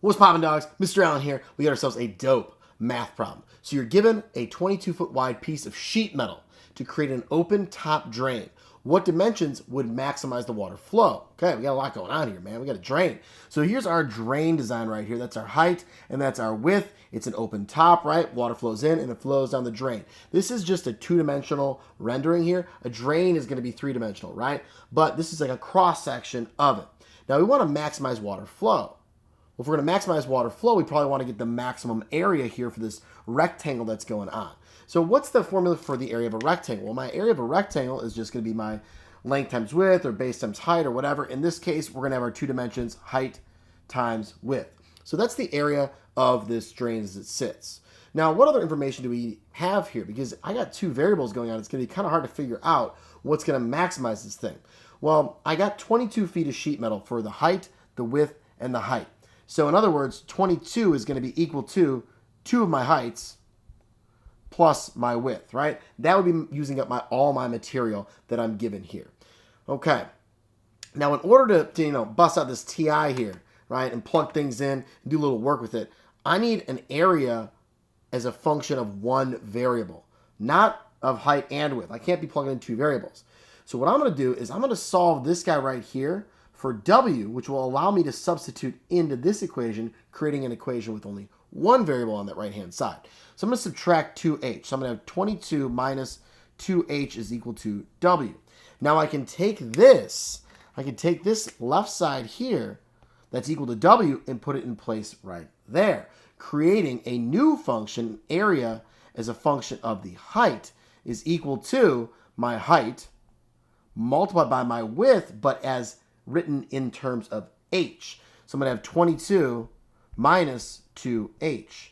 What's poppin', dogs? Mr. Allen here. We got ourselves a dope math problem. So you're given a 22-foot wide piece of sheet metal to create an open top drain. What dimensions would maximize the water flow? Okay, we got a lot going on here, man. We got a drain. So here's our drain design right here. That's our height and that's our width. It's an open top, right? Water flows in and it flows down the drain. This is just a two-dimensional rendering here. A drain is going to be three-dimensional, right? But this is like a cross-section of it. Now we want to maximize water flow. Well, if we're going to maximize water flow, we probably want to get the maximum area here for this rectangle that's going on. So what's the formula for the area of a rectangle? Well, my area of a rectangle is just going to be my length times width or base times height or whatever. In this case, we're going to have our two dimensions, height times width. So that's the area of this drain as it sits. Now, what other information do we have here? Because I got two variables going on. It's going to be kind of hard to figure out what's going to maximize this thing. Well, I got 22 feet of sheet metal for the height, the width, and the height. So in other words, 22 is going to be equal to 2 of my heights plus my width, right? That would be using up all my material that I'm given here. Okay. Now, in order to bust out this TI here, right, and plug things in and do a little work with it, I need an area as a function of one variable, not of height and width. I can't be plugging in two variables. So what I'm going to do is I'm going to solve this guy right here for W, which will allow me to substitute into this equation, creating an equation with only one variable on that right-hand side. So I'm going to subtract 2h. So I'm going to have 22 minus 2h is equal to W. Now I can take this left side here that's equal to W and put it in place right there, creating a new function, area as a function of the height is equal to my height multiplied by my width, but as written in terms of h. So I'm going to have 22 minus 2h.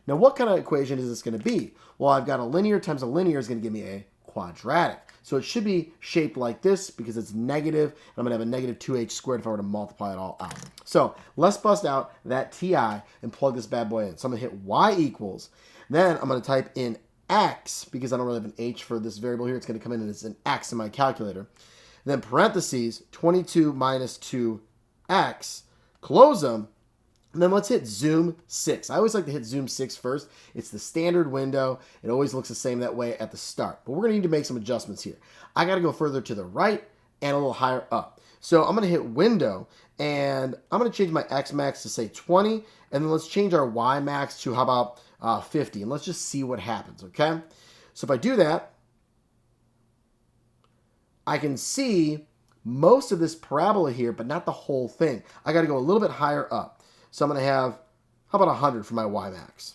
Now, what kind of equation is this going to be? Well, I've got a linear times a linear is going to give me a quadratic. So it should be shaped like this because it's negative. And I'm going to have a negative 2h squared if I were to multiply it all out. So let's bust out that TI and plug this bad boy in. So I'm going to hit y equals. Then I'm going to type in x because I don't really have an h for this variable here. It's going to come in and it's an x in my calculator. Then parentheses, 22 minus 2x, close them, and then let's hit zoom 6. I always like to hit zoom 6 first. It's the standard window. It always looks the same that way at the start. But we're going to need to make some adjustments here. I got to go further to the right and a little higher up. So I'm going to hit window, and I'm going to change my x max to, say, 20, and then let's change our y max to, how about 50, and let's just see what happens, okay? So if I do that, I can see most of this parabola here, but not the whole thing. I got to go a little bit higher up. So I'm going to have, how about 100 for my y max?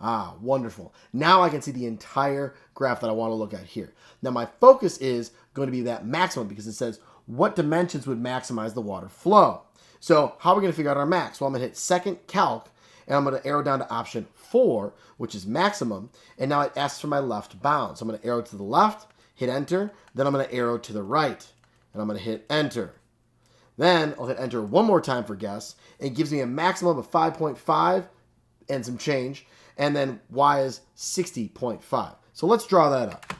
Ah, wonderful. Now I can see the entire graph that I want to look at here. Now my focus is going to be that maximum because it says what dimensions would maximize the water flow. So how are we going to figure out our max? Well, I'm going to hit second calc, and I'm going to arrow down to option 4, which is maximum. And now it asks for my left bound. So I'm going to arrow to the left, hit enter. Then I'm going to arrow to the right, and I'm going to hit enter. Then I'll hit enter one more time for guess. It gives me a maximum of 5.5 and some change. And then y is 60.5. So let's draw that up.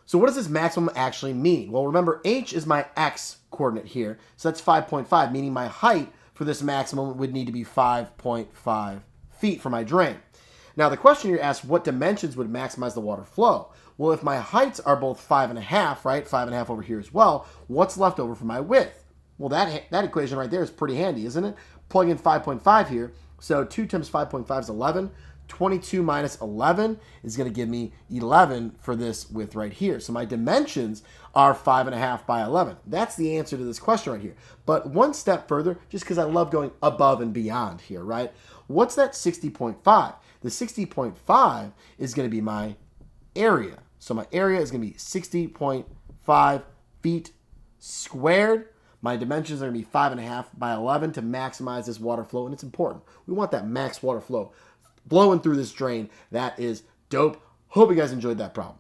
So what does this maximum actually mean? Well, remember, h is my x coordinate here. So that's 5.5, meaning my height for this maximum would need to be 5.5 feet for my drain. Now, the question here asks, what dimensions would maximize the water flow? Well, if my heights are both 5.5, right, 5.5 over here as well, what's left over for my width? Well, that equation right there is pretty handy, isn't it? Plug in 5.5 here. So 2 times 5.5 is 11. 22 minus 11 is going to give me 11 for this width right here. So my dimensions are 5.5 by 11. That's the answer to this question right here. But one step further, just because I love going above and beyond here, right? What's that 60.5? The 60.5 is going to be my area. So my area is going to be 60.5 feet squared. My dimensions are going to be 5.5 by 11 to maximize this water flow, and it's important. We want that max water flow blowing through this drain. That is dope. Hope you guys enjoyed that problem.